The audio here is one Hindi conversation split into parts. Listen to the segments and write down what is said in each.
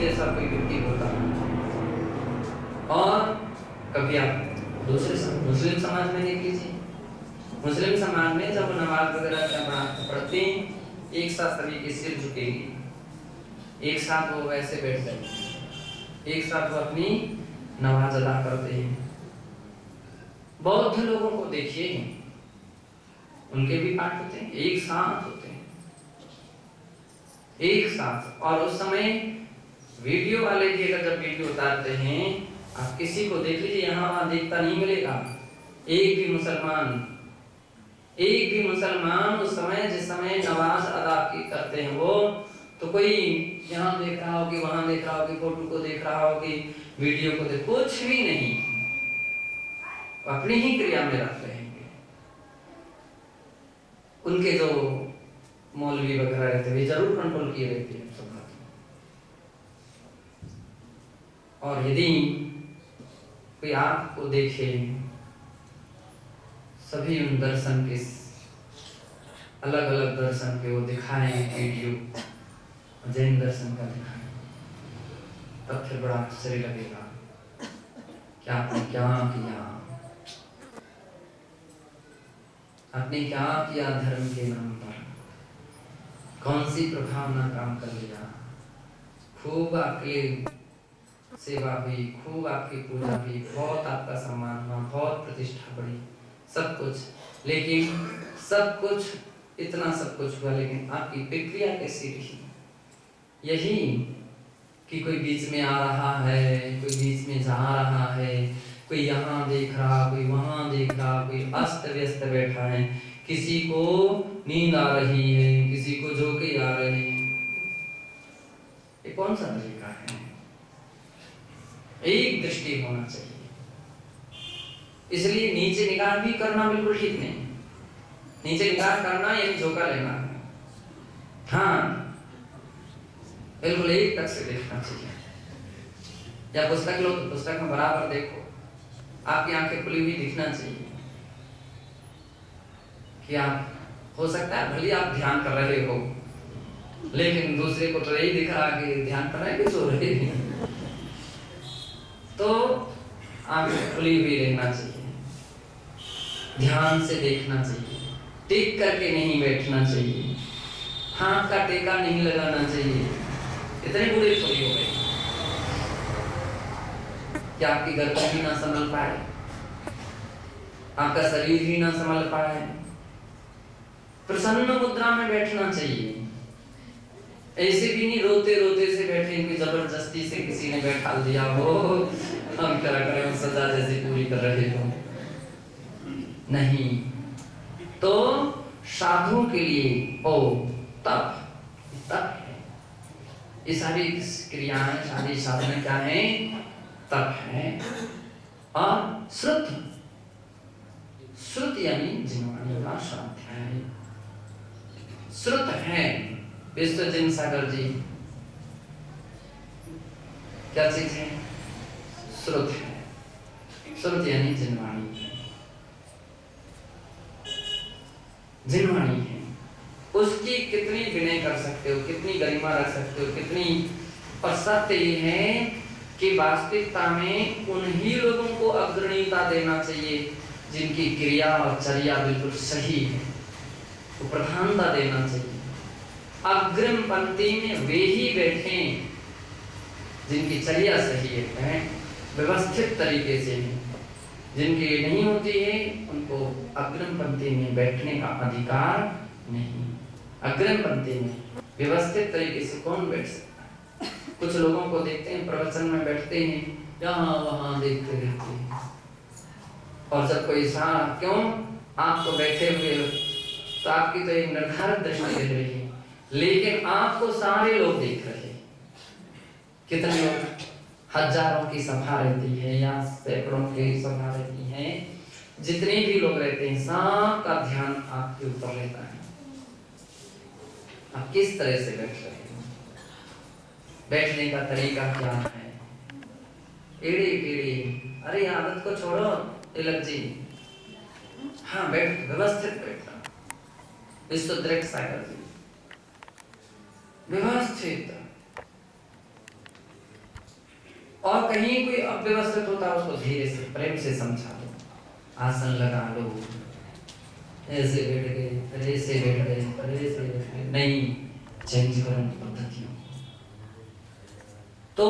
जैसा कोई व्यक्ति होता है। और कभी आप दूसरे मुस्लिम समाज में देख लीजिए, मुस्लिम समाज में जब नमाज वगैरह पढ़ते हैं, एक साथ सभी के सिर झुकेंगे, एक साथ वो वैसे बैठ जाएंगे, एक साथ वो अपनी नमाज अदा करते हैं। बौद्ध लोगों को देखिए, उनके भी पाठ होते हैं, एक साथ होते हैं, एक साथ। और उस समय वीडियो वाले भी अगर जब वीडियो उतारते हैं, आप किसी को देख लीजिए, यहाँ वहां देखता नहीं मिलेगा एक भी मुसलमान उस समय जिस समय नमाज अदा करते हैं वो, तो कोई यहाँ देख रहा हो कि वहां देख रहा हो कि फोटो को देख रहा हो कि वीडियो को देख, कुछ भी नहीं, अपनी ही क्रिया में रहते हैं। उनके जो मौलवी वगैरह रहते हैं जरूर कंट्रोल किए रहते हैं सब बात। और यदि कोई आपको देखे, सभी उन दर्शन के अलग अलग दर्शन के वो दिखाएं वीडियो, जैन दर्शन का दिखाएं, तब फिर बड़ा आश्चर्य लगेगा क्या आपने क्या किया, आपने क्या किया धर्म के नाम पर, कौन सी प्रभावना काम कर लिया। खूब आपकी सेवा हुई, खूब आपकी पूजा हुई, बहुत आपका सम्मान हुआ, बहुत प्रतिष्ठा बढ़ी, सब कुछ, लेकिन सब कुछ, इतना सब कुछ हुआ, लेकिन आपकी प्रक्रिया कैसी रही? यही कि कोई बीच में आ रहा है, कोई बीच में जा रहा है, कोई यहाँ देख रहा, कोई वहाँ देख रहा, कोई अस्त व्यस्त बैठा है, किसी को नींद आ रही है, किसी को झोंके आ रहे हैं। ये कौन सा तरीका है? एक दृष्टि होना चाहिए। इसलिए नीचे निगाह भी करना बिल्कुल ठीक नहीं। नीचे निगाह करना यानी झोंका लेना है। हाँ, बिल्कुल एक टक से देखना चाहिए। या पुस्तक लो तो पुस्तक में बराबर देखो, आपकी आंखें खुली हुई दिखना चाहिए कि आप, हो सकता है भले आप ध्यान कर रहे हो, लेकिन दूसरे को तो यही दिख रहा कि ध्यान कर रहे हैं कि सो रहे हैं। तो आंखें खुली हुई रहना चाहिए, ध्यान से देखना चाहिए, टिक करके नहीं बैठना चाहिए, हाथ का टेका नहीं लगाना चाहिए। इतने बूढ़े थोड़ी हो गए कि आपकी गर्दन भी ना संभल पाए, आपका शरीर भी ना संभल पाए। प्रसन्न मुद्रा में बैठना चाहिए, ऐसे भी नहीं रोते रोते से बैठे कि जबरदस्ती से किसी ने बैठा दिया हो, हम क्या करें, सजा जैसी पूरी कर रहे हो, नहीं। तो साधु के लिए ओ तप है। ये सारी क्रियाएं, सारी साधना क्या है? तप है। और श्रुत यानी जिनवाणी का स्वाध्याय, श्रुत है। विश्वजिन सागर जी क्या चीज है? श्रुत है। श्रुत यानी जिनवाणी है, जिनवाणी है। उसकी कितनी विनय कर सकते हो, कितनी गरिमा रख सकते हो, कितनी, पर सत्य ये है कि वास्तविकता में उन्हीं लोगों को अग्रणीयता देना चाहिए जिनकी क्रिया और चर्या बिल्कुल सही है, तो प्रधानता देना चाहिए। अग्रिम पंक्ति में वे ही बैठे जिनकी चर्या सही है, व्यवस्थित तरीके से है। जिनकी नहीं होती है उनको अग्रिम पंक्ति में बैठने का अधिकार नहीं। अग्रिम पंक्ति में व्यवस्थित तरीके से कौन बैठ सकता है? कुछ लोगों को देखते हैं प्रवचन में बैठते हैं, यहाँ वहां देखते रहते हैं, और जब कोई सारा क्यों आप तो बैठे हुए हो, तो आपकी तो एक निर्धारित दृष्टि दिख रही है, लेकिन आपको सारे लोग देख रहे हैं। कितने लोग, हजारों की सभा रहती है या सैकड़ों की सभा रहती है, जितने भी लोग रहते हैं सबका ध्यान आपके ऊपर रहता है। आप किस तरह से बैठ रहे हैं, बैठने का तरीका क्या है? एड़ी टेढ़ी, अरे आदत को छोड़ो तिलक जी, हाँ बैठ, व्यवस्थित बैठना। विश्वदृढ़ सागर जी, व्यवस्थित, और कहीं कोई अव्यवस्थित होता है उसको धीरे से प्रेम से समझा दो, आसन लगा लो, ऐसे बैठ गए, फिर ऐसे बैठ गए, फिर ऐसे बैठ गए, नहीं, चेंज करो पद्धतियों। तो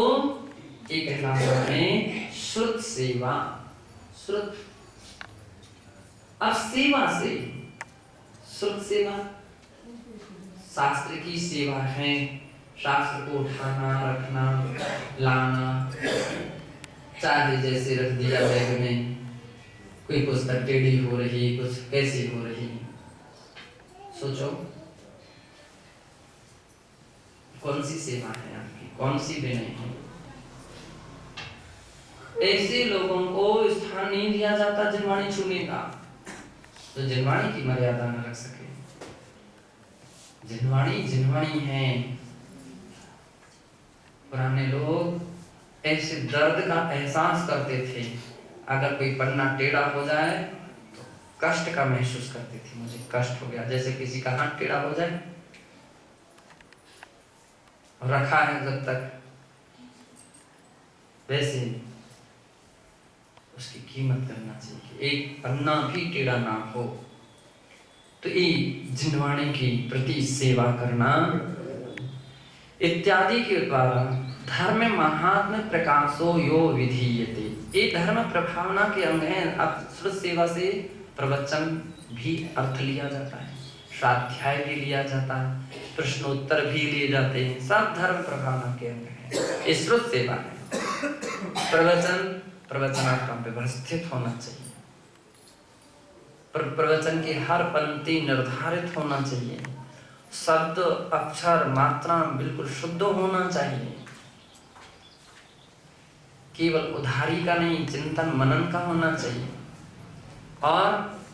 एक कहलाता है श्रुत सेवा। श्रुत, अब सेवा से, श्रुत सेवा शास्त्र की सेवा है, शास्त्र को उठाना, रखना, लाना, चाहे जैसे रख दिया बैग में, कोई पुस्तक टेढ़ी हो रही, कुछ कैसी हो रही, सोचो कौन सी सेवा है आपकी, कौन सी विनय है। ऐसे लोगों को स्थान नहीं दिया जाता जिनवाणी छूने का, तो जिनवाणी की मर्यादा न रख सके। जिनवाणी जिनवाणी है। पुराने लोग ऐसे दर्द का एहसास करते थे, अगर कोई पन्ना टेढ़ा हो जाए तो कष्ट का महसूस करते थे, मुझे कष्ट हो गया। जैसे किसी का हाथ टेढ़ा हो जाए, रखा है जब तक, वैसे उसकी कीमत करना चाहिए, एक पन्ना भी टेढ़ा ना हो। तो ये जिनवाणी की प्रति सेवा करना इत्यादि के द्वारा धर्म महात्म प्रकाशो यो विधीयते, ये धर्म प्रभावना के अंग हैं। अब श्रुत सेवा से प्रवचन भी अर्थ लिया जाता है, स्वाध्याय भी लिया जाता है, प्रश्नोत्तर भी लिए जाते हैं, सब धर्म प्रभावना के अंग हैं। ये श्रुत सेवा है। प्रवचनाक्रम व्यवस्थित होना चाहिए, प्रवचन की हर पंक्ति निर्धारित होना चाहिए, शब्द अक्षर मात्रा बिल्कुल शुद्ध होना चाहिए, केवल उधारी का नहीं, चिंतन मनन का होना चाहिए, और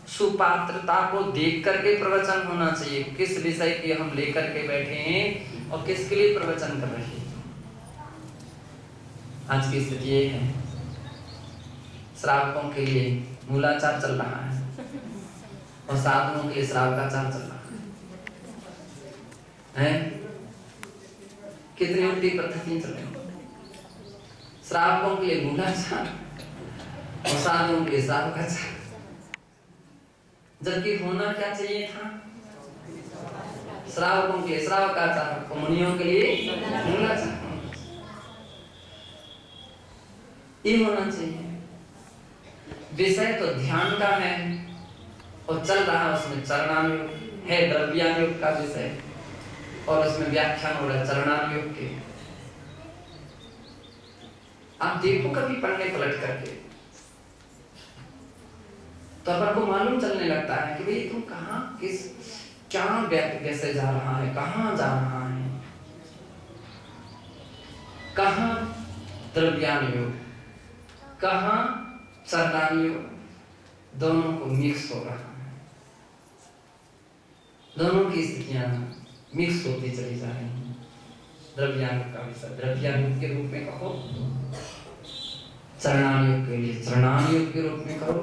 सुपात्रता को देख करके प्रवचन होना चाहिए, किस विषय की हम लेकर के बैठे हैं और किसके लिए प्रवचन कर रहे हैं। आज की स्थिति ये है, श्रावकों के लिए मूलाचार चल रहा है और साधुओं के लिए श्रावकाचार चल रहा है। कितनी उल्टी पद्धति चल रही है। श्रावकों के लिए मूलाचार और साधुओं के लिए श्रावकाचार, जबकि होना क्या चाहिए था, श्रावकों के लिए श्रावकाचार, मुनियों के लिए मूलाचार, ये होना चाहिए। विषय तो ध्यान का है और चल रहा है उसमें चरणानुयोग है, द्रव्यानुयोग का विषय, और उसमें व्याख्यान हो रहा है चरणानुयोग के। आप देखो कभी पढ़ने पलट करके तो अपन को मालूम चलने लगता है कि भाई तुम कहाँ, किस, क्या कैसे जा रहा है, कहाँ जा रहा है, कहाँ द्रव्यानुयोग, कहाँ चरणानुयोग, दोनों को मिक्स हो रहा है, दोनों की स्थितियां मिक्स होती चली जा रही हैं। द्रव्यानुयोग का विषय द्रव्यानुयोग के रूप में कहो, चरणानुयोग के लिए चरणानुयोग के रूप में कहो,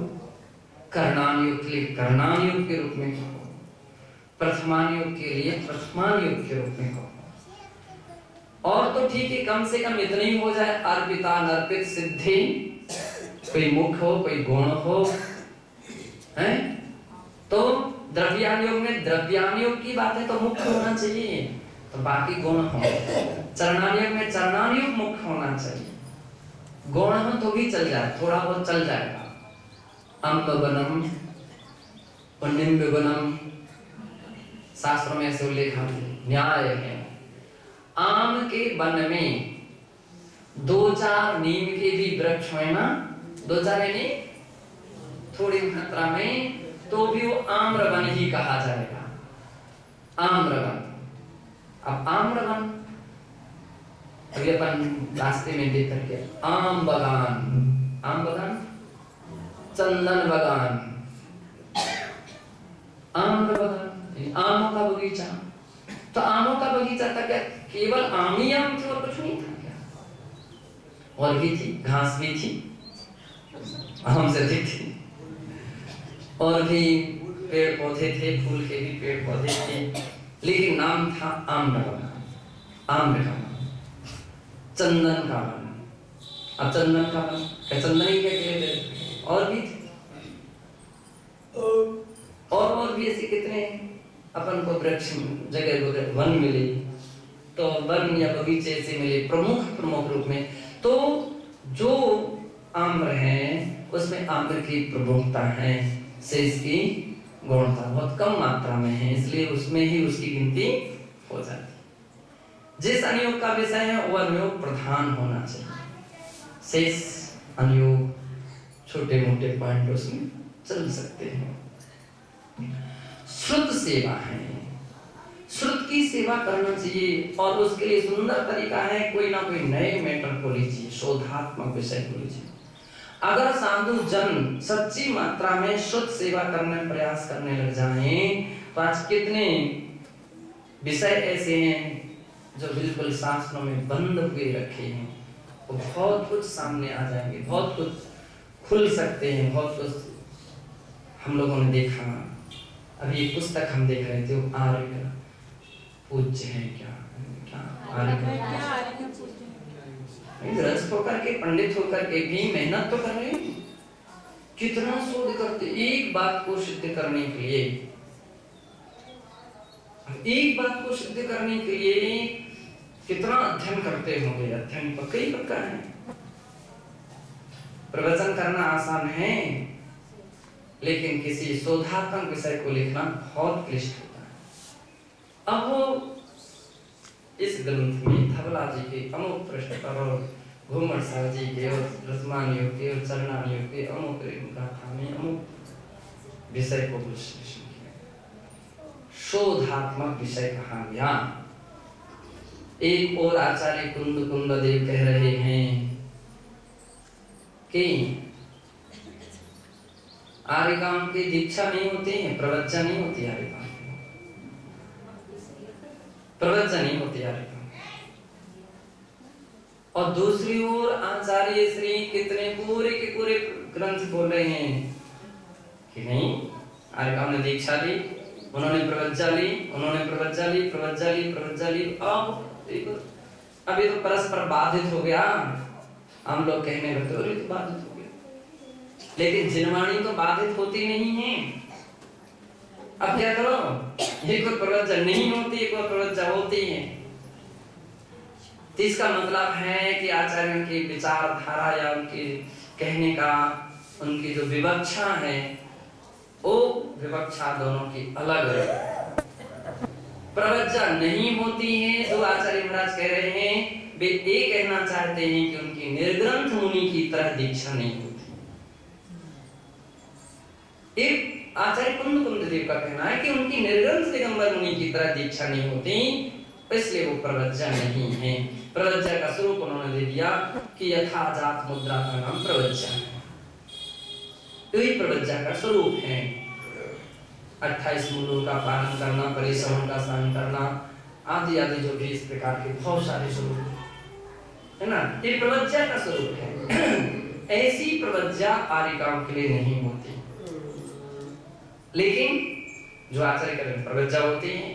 करणानुयोग के लिए करणानुयोग के रूप में कहो, प्रथमानुयोग के लिए प्रथमानुयोग के रूप में कहो। और तो ठीक है, कम से कम इतना ही हो जाए, अर्पिता अर्पित सिद्धि, कोई मुख हो, कोई गुण हो, हैं? तो द्रव्यानुयोग में द्रव्यानुयोग की बात है तो मुख्य होना चाहिए, तो बाकी गुण हो। चरणानुयोग में चरणानुयोग मुख्य होना चाहिए, गुण हो तो भी चल जाए, थोड़ा बहुत चल जाएगा। अम्बवनम पुण्यम्बवनम, शास्त्रों में ऐसे उल्लेख है, न्याय है। आम के वन में दो चार नीम के भी वृक्ष है ना, दो चार यानी थोड़ी मात्रा में, तो भी वो आम्रवन ही कहा जाएगा, आम्रवन। अब आम्रवन अभी अपन रास्ते में देख करके आम बगान, आम बगान, चंदन बगान, आम्र बगान, आमों का बगीचा। तो आमों का बगीचा था क्या, केवल आम ही आम थे और कुछ नहीं था क्या? और भी थी, घास भी थी, आम से भी थी, और भी पेड़ पौधे थे, फूल के भी पेड़ पौधे थे, लेकिन नाम था आम्र बगान, आम्र का वन, चंदन का वन। अब चंदन का वन, क्या चंदन ही क्या कहते, और भी और भी ऐसे कितने अपन को वृक्ष जगह वन मिले, तो वन या बगीचे से मिले प्रमुख रूप में। तो जो आम्र है उसमें आम्र की प्रमुखता है से इसकी गुणता बहुत कम मात्रा में है, इसलिए उसमें ही उसकी गिनती हो जाती है। जिस अनुयोग का विषय है वो अनुयोग प्रधान होना चाहिए, शेष अनुयोग छोटे मोटे पॉइंट उसमें चल सकते हैं। श्रुत सेवा है, श्रुत की सेवा करना चाहिए, और उसके लिए सुंदर तरीका है कोई ना कोई नए मैटर को लीजिए, शोधात्मक विषय को लीजिए। अगर साधु जन सच्ची मात्रा में श्रुत सेवा करने प्रयास करने लग जाएं, तो आज कितने विषय ऐसे हैं जो बिल्कुल शास्त्रों में बंद हुए रखे हैं, वो बहुत कुछ सामने आ जाएंगे, बहुत कुछ खुल सकते हैं, बहुत कुछ हम लोगों ने देखा। अभी एक पुस्तक हम देख रहे थे, वो आर्य पूज्य है क्या गृहस्थ होकर के, पंडित होकर के भी मेहनत तो कर रहे हैं, कितना शोध करते एक बात को सिद्ध करने के लिए, एक बात को सिद्ध करने के लिए कितना अध्ययन करते होंगे। अध्ययन पक्का ही पक्का है। प्रवचन करना आसान है, लेकिन किसी शोधात्मक विषय को लिखना बहुत क्लिष्ट होता है। अब वो इस ग्रंथ में धवला जी के अमुक पृष्ठ पर और घूमर साहब जी के और रसमान योग के और चरणान योग के अमुक गाथा में अमुक विषय को विश्लेषण किया। शोधात्मक विषय कहानियां। एक और आचार्य कुंद देव कह रहे हैं कि आर्यकाम की दीक्षा नहीं होती है, प्रवचन नहीं होती आर्यकाम, प्रवचन नहीं होती आर्यकाम। और दूसरी ओर आचार्य श्री कितने पूरे के पूरे ग्रंथ बोल रहे हैं कि नहीं, आर्यकाम ने दीक्षा ली, उन्होंने प्रवज्जा ली, उन्होंने प्रवज्जा ली, प्रवज्जा ली, प्रवज्जा ली। अब देखो अभी तो परस्पर बाधित हो गया, हम लोग कहने लगते हो तो बाधित हो गया, लेकिन जिनवाणी तो बाधित होती नहीं है। अब क्या करो, ये कोई प्रवज्जा नहीं होती, कोई प्रवज्जा होती है। तो इसका मतलब है कि आचार्यों की विचारधारा या उनके कहने का, उनकी जो विवक्षा है, वो विवक्षा दोनों की अलग है। प्रवज्जा नहीं होती है। जो आचार्य महाराज कह रहे हैं, वे ये कहना चाहते हैं कि उनकी निर्ग्रंथ मुनि की तरह दीक्षा नहीं होती। एक आचार्य कुंद देव का कहना है कि उनकी निर्ग्रंथ दिगंबर मुनि की तरह दीक्षा नहीं होती, इसलिए वो प्रवज्जा नहीं है। प्रवज्जा का स्वरूप उन्होंने दे दिया कि यथा जात मुद्रा का नाम प्रवज्जा है, यही प्रवज्जा का स्वरूप है। 28 मूलों का पालन करना, परिश्रम का सहन करना, आदि आदि जो भी इस प्रकार के बहुत सारे स्वरूप है ना, ये प्रवज्जा का स्वरूप है। ऐसी प्रवज्जा आर्यकाम के लिए नहीं होती, लेकिन जो आचार्य करें प्रवज्जा होती है।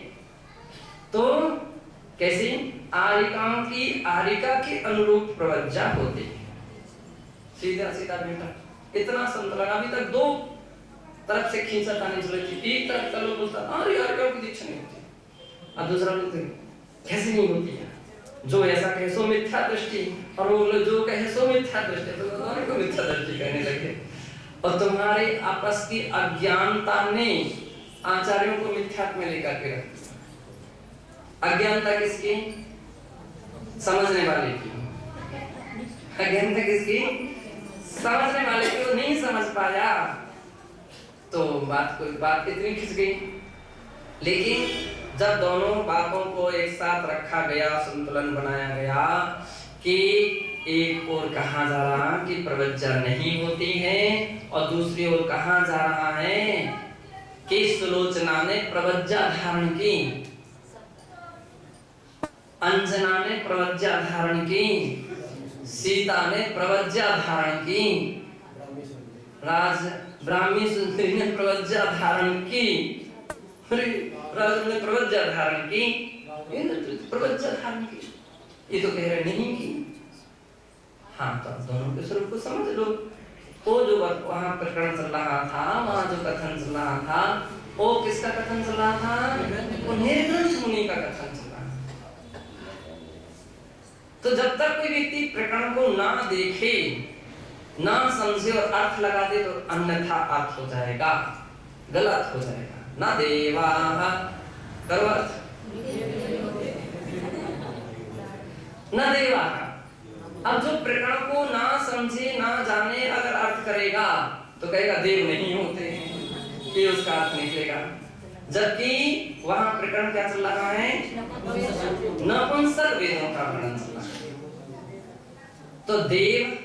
तो कैसी आर्यकाम की आर्यिका के अनुरूप प्रवज्जा होती है। सीधा सीधा बेटा इतना संतुलन अभी तक दो तरफ से खींचा ताने चलती, एक तरफ का लोग बोलता अरे आर्यिका की दीक्षा नहीं होती, और दूसरा बोलते कैसे नहीं होती है, जो ऐसा कहे सो मिथ्या दृष्टि, और वो लोग जो कहे सो मिथ्या दृष्टि, तो दोनों को मिथ्या दृष्टि कहने लगे। और तुम्हारे आपस की अज्ञानता ने आचार्यों को मिथ्यात्व में लेकर के रख दिया। अज्ञानता किसकी? समझने वाले की। अज्ञानता किसकी? समझने वाले की। वो नहीं समझ पाया तो बात इतनी खिंच गई। लेकिन जब दोनों बातों को एक साथ रखा गया, संतुलन बनाया गया कि एक ओर कहा जा रहा कि प्रवज्जा नहीं होती है, और दूसरी ओर कहा जा रहा है कि सुलोचना ने प्रवज्जा धारण की, अंजना ने प्रवज्जा धारण की, सीता ने प्रवज्जा धारण की, ब्राह्मी सुंदरी ने प्रवज्जा धारण की, राज ने प्रवज्जा धारण की, प्रवज्जा धारण की। ये तो कह रहे नहीं की, हाँ, तो दोनों के स्वरूप को समझ लो। वो जो वहाँ प्रकरण चल रहा था, वहाँ जो कथन चल रहा था, वो किसका कथन चल रहा था? निर्ग्रंथ मुनि का कथन चल रहा था। तो जब तक कोई व्यक्ति प्रकरण को ना देखे, ना समझे और अर्थ लगा दे, तो अन्यथा अर्थ हो जाएगा, गलत हो जाएगा। ना देवा करो अर्थ, ना देवा। अब जो प्रकरण को ना समझे ना जाने अगर अर्थ करेगा तो कहेगा देव नहीं होते हैं, ये उसका अर्थ निकलेगा। जबकि वहां प्रकरण क्या चल रहा है? नपुंसक वेदों का वर्णन चल रहा है। तो देव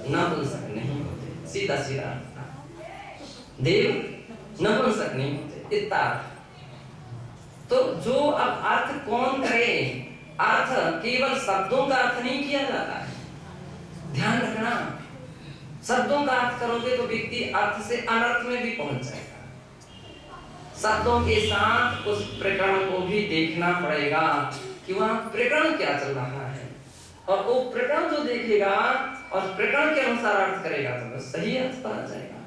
नपुंसक नहीं होते, सीधा सीधा देव नपुंसक नहीं होते, इतना अर्थ। तो जो अब अर्थ कौन करे? अर्थ केवल शब्दों का अर्थ नहीं किया जाता है, ध्यान रखना। शब्दों का अर्थ करोगे तो व्यक्ति अर्थ से अनर्थ में भी पहुंच जाएगा। शब्दों के साथ उस प्रकरण को भी देखना पड़ेगा कि वहां प्रकरण क्या चल रहा है, और वो प्रकरण जो देखेगा और प्रकरण के अनुसार अर्थ करेगा तो सही अर्थ पता जाएगा।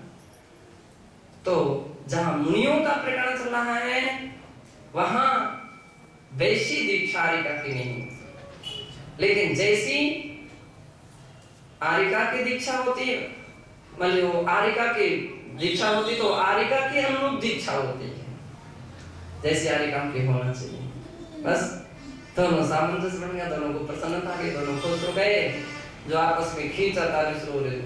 तो जहां मुनियों का प्रकरण चल रहा है वहां वैसी दीक्षा आरिका की नहीं, लेकिन जैसी आरिका की दीक्षा होती है, मतलब आरिका की दीक्षा होती तो आरिका के अनुरूप दीक्षा होती है, जैसी आरिका की होना चाहिए। बस दोनों सामंजस्य बन गया, दोनों को प्रसन्नता गई, दोनों खुश हो गए। जो आपस में खींचातानी शुरू हो रही थी,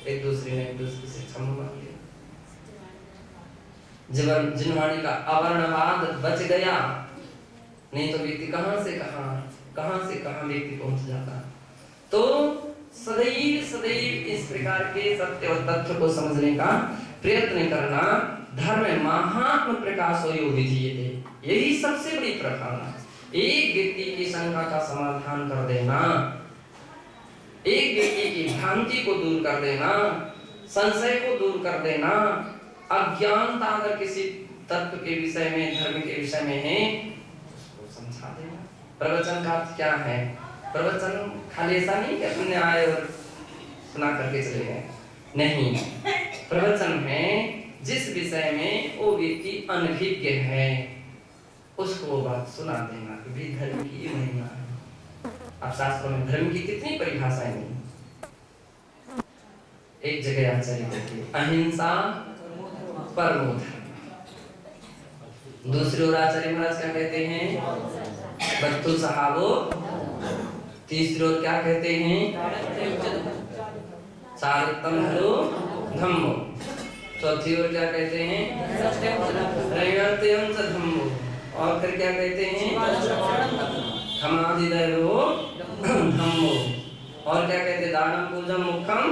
एक दूसरे ने एक दूसरे से क्षमा मांग लिया। जीवन जिनवाणी का अवर्णवाद बच गया, नहीं तो व्यक्ति कहां से कहां व्यक्ति पहुंच जाता। तो सदैव सदैव इस प्रकार के सत्य और तथ्य को समझने का प्रयत्न करना। धर्म महात्म प्रकाशो यो विधीयते, यही सबसे बड़ी प्रधानता। एक व्यक्ति की शंका का समाधान कर देना, एक व्यक्ति की भ्रांति को दूर कर देना, संशय को दूर कर देना, अज्ञानता अगर किसी तत्व के विषय में, धर्म के विषय में है, उसको समझा देना। प्रवचन का अर्थ क्या है? प्रवचन खाली ऐसा नहीं कि अपने आए और सुना करके चले गए, नहीं। प्रवचन है जिस विषय में वो व्यक्ति अनभिज्ञ है, उसको वो बात सुना देना कि भी धर्म की ये महिमा है। अब शास्त्रों में धर्म की कितनी परिभाषाएं नहीं। एक जगह आचार्य कहते हैं अहिंसा परमो धर्म, दूसरी ओर आचार्य महाराज क्या कहते हैं? बत्तु सहाबो, तीसरी ओर क्या कहते हैं? चारित्रम हरो धम्मो, चौथी ओर क्या कहते हैं? त्रयंत्यम च धम्मो, और फिर क्या कहते हैं? खमादिदैवो धम्मो, और क्या कहते हैं? दानम पूजम मुखम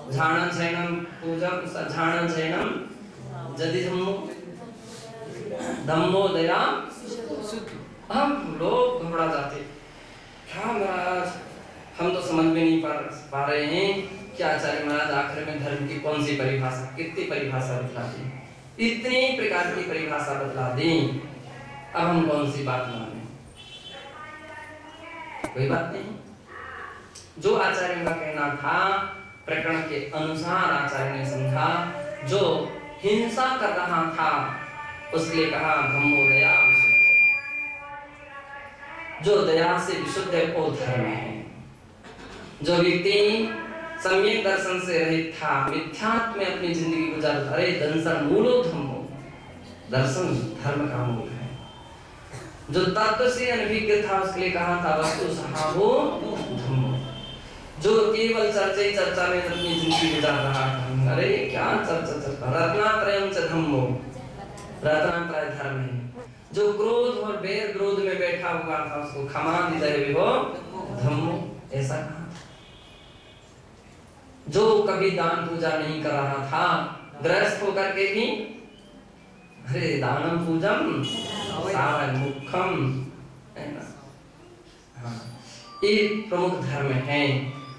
झाणं शयनं पूजम झाणं शयनं जदि धम्मो दया। हम लोग घबरा जाते, क्या महाराज हम तो समझ में नहीं पा रहे हैं कि आचार्य महाराज आखिर में धर्म की कौन सी परिभाषा, कितनी परिभाषा बतला दी, इतनी प्रकार की परिभाषा बतला दी, अब हम कौन सी बात माने? कोई बात नहीं। जो आचार्य का कहना था प्रकरण के अनुसार आचार्य ने समझा। जो हिंसा कर रहा था उसके लिए कहा धम्मो दया विशुद्ध, जो दया से विशुद्ध है वो धर्म है। जो व्यक्ति सम्यक दर्शन से रहित था, मिथ्यात्व में अपनी जिंदगी गुजार, अरे दर्शन मूलो धम्मो, दर्शन धर्म का मूल है। जो तत्व से अनभिज्ञ था उसके लिए कहा था वस्तु सहाबो धम्मो। जो केवल चर्चा में अपनी जिंदगी गुजार रहा था, अरे क्या चर्चा, रत्नात्रयं च धम्मो, रत्नात्रय धर्म है। जो क्रोध और बैर विरोध में बैठा हुआ था उसको खमादिदैवो धम्मो ऐसा कहा। जो कभी दान पूजा नहीं कर रहा था, गृहस्थ होकर के भी अरे दानम पूजम सावयव मुखम, है ना? हाँ, ये प्रमुख धर्म है।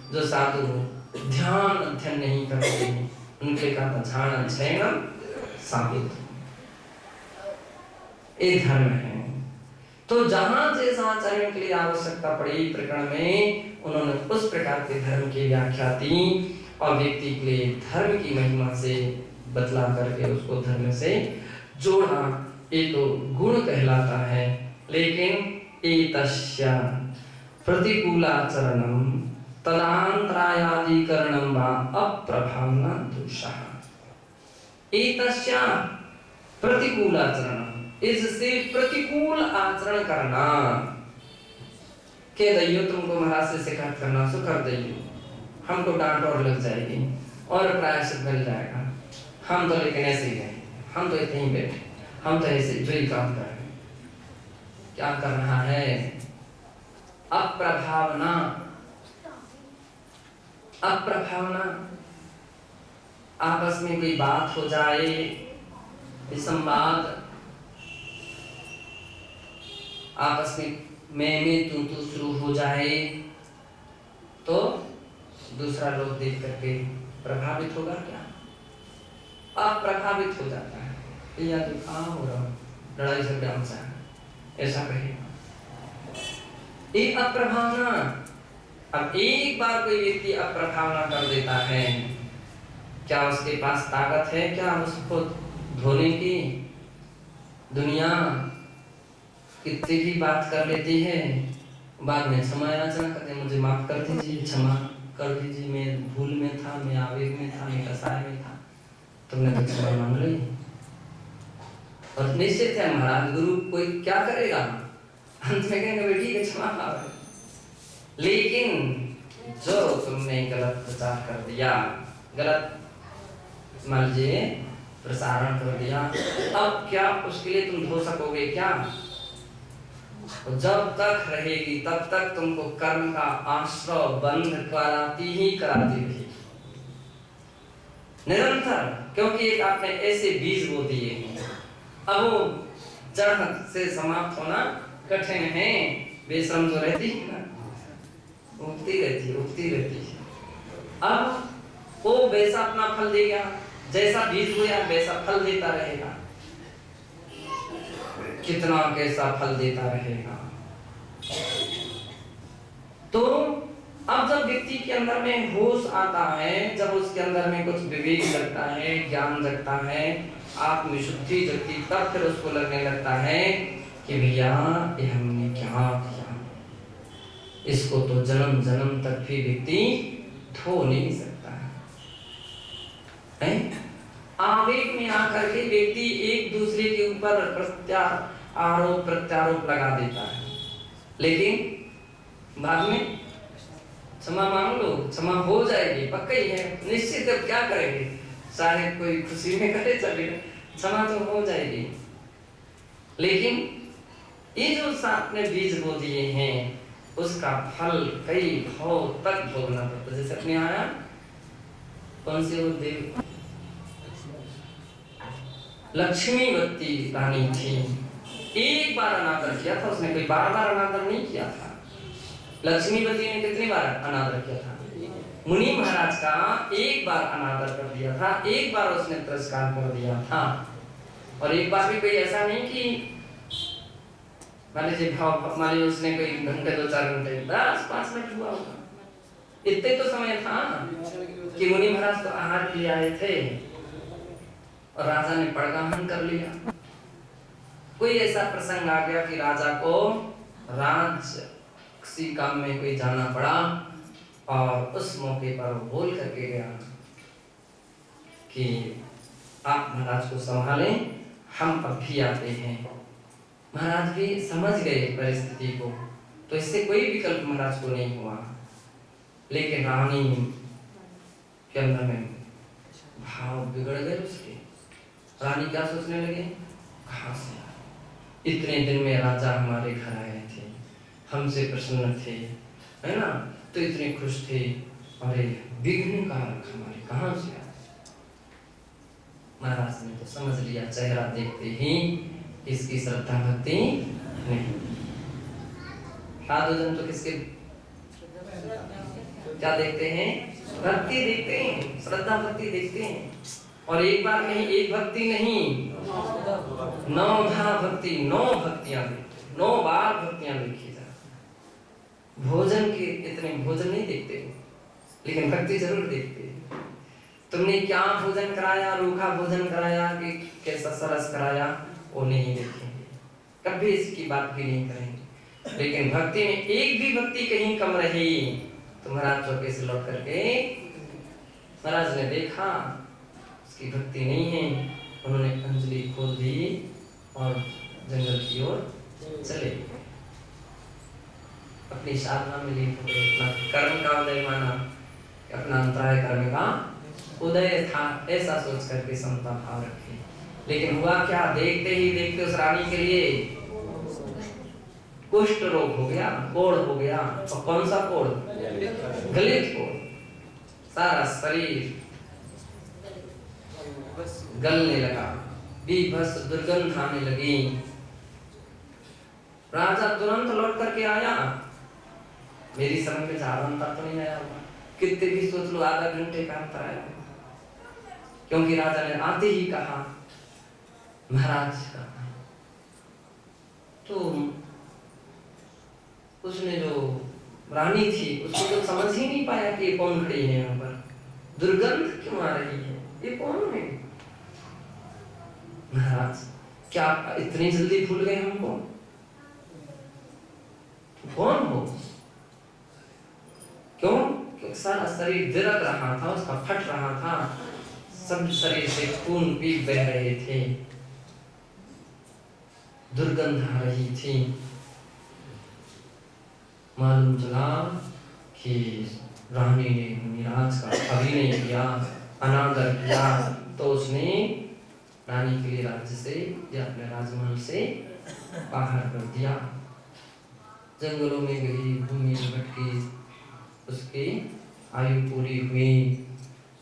जो साधु ध्यान अध्ययन नहीं करते उनके कहा झाणं शयनं सावित, ये धर्म है। तो जहां जैसा आचरण के लिए आवश्यकता पड़ी प्रकरण में, उन्होंने उस प्रकार के धर्म की व्याख्या दी और व्यक्ति के लिए धर्म की महिमा से बतला करके उसको धर्म से जोड़ा। ये तो गुण कहलाता है। लेकिन एतस्य प्रतिकूलाचरणम तदांतरायादिकरणम वा अप्रभावना दोषः। एतस्य प्रतिकूलाचरणम, इससे प्रतिकूल आचरण करना। कह दैयो तुमको महाराज से शिकायत करना सो कर दैयो, हमको डांट और लग जाएगी और प्रायश्चित मिल जाएगा। हम तो लेकिन ऐसे ही हैं, हम तो इतने ही बैठे, हम तो ऐसे जो ही काम कर रहे हैं। क्या कर रहा है? अप्रभावना। अप्रभावना, आपस में कोई बात हो जाए, विसंवाद, आपस में तू शुरू हो जाए, तो दूसरा लोग देख करके प्रभावित होगा क्या? अप्रभावित हो जाता है। या तो कहाँ हो रहा, लड़ाई झगड़ा मचा है, ऐसा कहेगा। ये अप्रभावना। अब एक बार कोई व्यक्ति अप्रभावना कर देता है, क्या उसके पास ताकत है क्या उसको धोने की? दुनिया कितनी भी बात कर लेती है, बाद में क्षमा याचना करते, मुझे माफ कर दीजिए, क्षमा कर दीजिए, मैं भूल में था, मैं आवेग में था, मैं कसाय में था, तुमने तो क्षमा मांग ली। और निश्चित है महाराज गुरु कोई क्या करेगा, अंत में कहेंगे बेटी के क्षमा पावे। लेकिन जो तुमने गलत प्रचार कर दिया, गलत मान लीजिए प्रसारण कर दिया, अब क्या उसके लिए तुम धो सकोगे क्या? जब तक रहेगी तब तक तुमको कर्म का आश्रय बंध कराती ही कराती रहेगी निरंतर, क्योंकि एक आपने ऐसे बीज बो दिए हैं। अब वो जड़ से समाप्त होना कठिन है। बेशरम जो रहती है ना, उगती रहती है। अब वो वैसा अपना फल देगा, जैसा बीज बोया वैसा फल देता रहेगा। कितना कैसा फल देता रहेगा। तो अब जब व्यक्ति के अंदर में होश आता है, जब उसके अंदर में कुछ विवेक जगता है, ज्ञान जगता है, आत्मविशुद्धि जगती, तब फिर उसको लगने लगता है कि भैया ये हमने क्या किया, इसको तो जन्म जन्म तक भी व्यक्ति धो नहीं सकता है। आवेग में आकर के व्यक्ति एक दूसरे के ऊपर आरोप प्रत्यारोप लगा देता है, लेकिन बाद में क्षमा मांग लो, क्षमा हो जाएगी, पक्का ही है, निश्चित। अब क्या करेंगे, शायद कोई खुशी में करे चले, क्षमा तो हो जाएगी। लेकिन ये जो आपने बीज बो दिए हैं, उसका फल कई भाव तक भोगना पड़ता। जैसे अपने आया कौन से वो देव लक्ष्मीवती रानी थी, एक बार अनादर किया था उसने, कोई बार बार अनादर नहीं किया था। लक्ष्मीवती ने कितनी बार अनादर किया था? मुनि महाराज का एक बार अनादर कर दिया था, एक बार उसने तिरस्कार कर दिया था। और एक बार भी कोई ऐसा नहीं कि मान लीजिए भाव, मान लीजिए उसने कोई घंटे 2-4 घंटे 10-5 मिनट हुआ होगा, इतने तो समय था कि मुनि महाराज तो आहार के लिए आए थे और राजा ने पड़गाहन कर लिया। कोई ऐसा प्रसंग आ गया कि राजा को राज किसी काम में कोई जाना पड़ा और उस मौके पर बोल करके गया कि आप महाराज को संभालें, हम अब भी आते हैं। महाराज भी समझ गए परिस्थिति को, तो इससे कोई विकल्प महाराज को नहीं हुआ। लेकिन रानी के अंदर में भाव बिगड़ गए उसके। रानी क्या सोचने लगे, कहाँ से इतने दिन में राजा हमारे घर आए थे, हमसे प्रसन्न थे, है ना, तो इतने खुश थे, और विघ्न कारक हमारे कहाँ से आए। महाराज ने तो समझ लिया चेहरा देखते ही इसकी श्रद्धा भक्ति नहीं। साधु जन तो किसके क्या देखते हैं? भक्ति देखते हैं, श्रद्धा भक्ति देखते हैं। और एक बार नहीं, एक भक्ति नहीं, 9 भक्ति, 9 भक्तियां देखते हैं। 9 बार भक्तियां देखी जा। भोजन के इतने भोजन नहीं देखते हो, लेकिन भक्ति जरूर देखते हो। तुमने क्या भोजन कराया, रूखा भोजन कराया कि कैसा सरस कराया, वो नहीं देखेंगे, कभी इसकी बात भी नहीं करेंगे। लेकिन भक्ति में एक भी भक्ति कहीं कम रही तो महाराज चौके से लौट करके महाराज ने देखा उसकी भक्ति नहीं है, उन्होंने अंजलि खोल दी और जंगल की ओर चले गए। अपनी साधना में लीन हो गए, अपना कर्म का उदय माना, अपना अंतराय कर्म का उदय था, ऐसा सोच करके समता भाव रखे। लेकिन हुआ क्या, देखते ही देखते उस रानी के लिए कुष्ठ रोग हो गया, कोढ़ हो गया। और कौन सा कोढ़? गलित कोढ़। सारा शरीर गलने लगा, बीभत्स दुर्गंध आने लगी। राजा तुरंत लौट करके आया। मेरी समझ में ज्यादा अंतर तो नहीं आया होगा, कितने भी सोच लो आधा घंटे का अंतर आया, क्योंकि राजा ने आते ही कहा महाराज का। तो उसने जो रानी थी उसको तो समझ ही नहीं पाया कि ये कौन खड़ी है यहाँ पर, दुर्गंध क्यों आ रही है, ये कौन है। महाराज क्या इतनी जल्दी भूल गए हमको, कौन हो? क्यों? क्योंकि सारा शरीर दिरक रहा था, उसका फट रहा था, सब शरीर से खून पी बह रहे थे, दुर्गंध आ रही थी। मालूम चला कि रानी ने मिराज का अभिनय किया, अनादर किया, तो उसने रानी के लिए राज्य से या अपने राजमहल से बाहर कर दिया। जंगलों में गई, भूमि में भटकी, उसकी आयु पूरी हुई,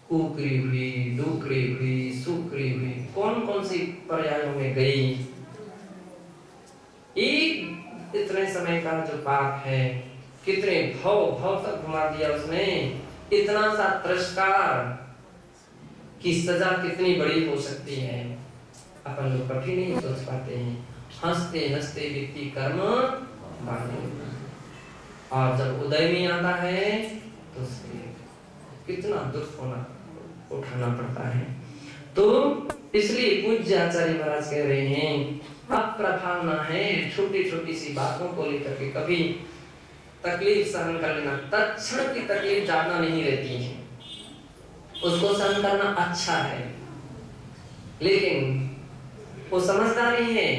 कुकरी हुई, डूकरी हुई, सुकरी हुई, कौन कौन सी पर्यायों में गई। एक इतने समय का जो पाप है, कितने भव भव तक घुमा दिया उसने। इतना सा तिरस्कार की सजा कितनी बड़ी हो सकती है, अपन लोग कभी नहीं सोच पाते हैं। हंसते हंसते व्यक्ति कर्म बांधे, और जब उदय में आता है तो कितना दुख होना उठाना पड़ता है। तो इसलिए पूज्य आचार्य महाराज कह रहे हैं, अप्रभाव ना है, छोटी छोटी सी बातों को लेकर के कभी तकलीफ सहन कर लेना। तत्क्षण की तकलीफ ज्यादा नहीं रहती है, उसको सहन करना अच्छा है, लेकिन वो समझदारी है।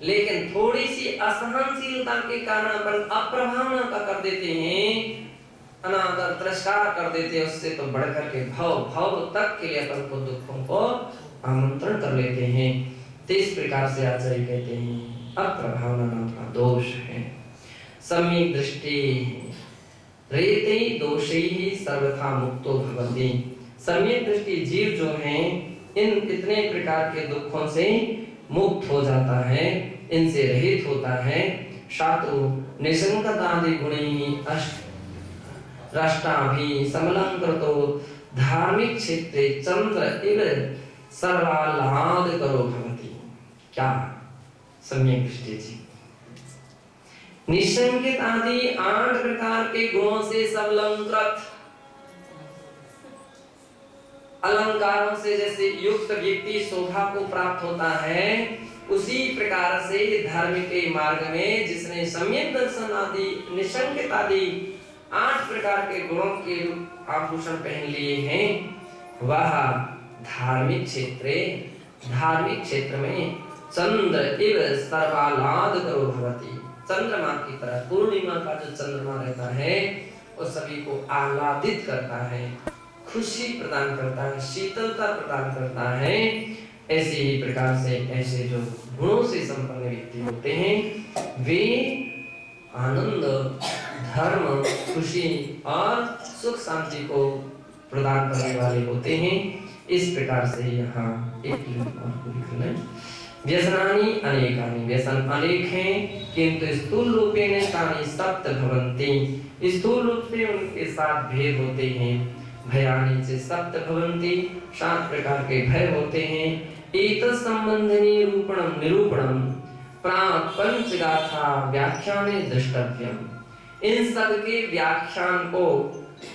लेकिन थोड़ी सी असहनशीलता के कारण अपन अप्रभावना का कर देते हैं, अनादर तिरस्कार कर देते हैं, उससे तो बढ़कर के भव तक के लिए अपन को दुखों को आमंत्रण कर लेते हैं। तो इस प्रकार से आचार्य कहते हैं अप्रभावना नाम का दोष है। सम्यक दृष्टि रेते दोषे ही सर्वथा मुक्तो भवति। सम्यक दृष्टि जीव जो है इन कितने प्रकार के दुखों से मुक्त हो जाता है, इनसे रहित होता है। शातु निसंगतादि गुणैः राष्ट्राभि समलंकृतो धार्मिक क्षेत्रे चंद्र इव सर्वाह्लाद करो भवति। क्या सम्यक दृष्टि जी, निसंगित आदि 8 प्रकार के गुणों से समलंकृत, अलंकारों से जैसे युक्त व्यक्ति शोभा को प्राप्त होता है, उसी प्रकार से धर्म के मार्ग में जिसने सम्यक दर्शन आदि निसंगित आदि 8 प्रकार के गुणों के आभूषण पहन लिए हैं, वह धार्मिक क्षेत्र में चंद्र इव सर्वाह्लाद करो भवति। चंद्रमा की तरह, पूर्णिमा का जो चंद्रमा रहता है वो सभी को आह्लादित करता है, खुशी प्रदान करता है, शीतलता प्रदान करता है। ऐसे ही प्रकार से ऐसे जो गुणों से संपन्न व्यक्ति होते हैं वे आनंद, धर्म, खुशी और सुख शांति को प्रदान करने वाले होते हैं। इस प्रकार से यहाँ एक व्यसनानि अनेकानि, व्यसन अनेक हैं किंतु स्थूल रूपेण तानि सप्त भवन्ति। स्थूल रूप से उनके 7 भेद होते हैं। भयानि से सप्त भवन्ति, 7 प्रकार के भय होते हैं। एतत् संबंधि निरूपणम पंचगाथा व्याख्याने द्रष्टव्यम। इन सब के व्याख्यान को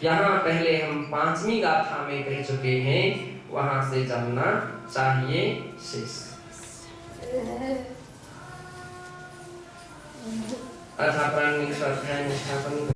यहाँ पहले हम 5वीं गाथा में कह चुके हैं, वहां से जानना चाहिए शेष। अथा प्राणिक स्वाध्याय निष्ठापन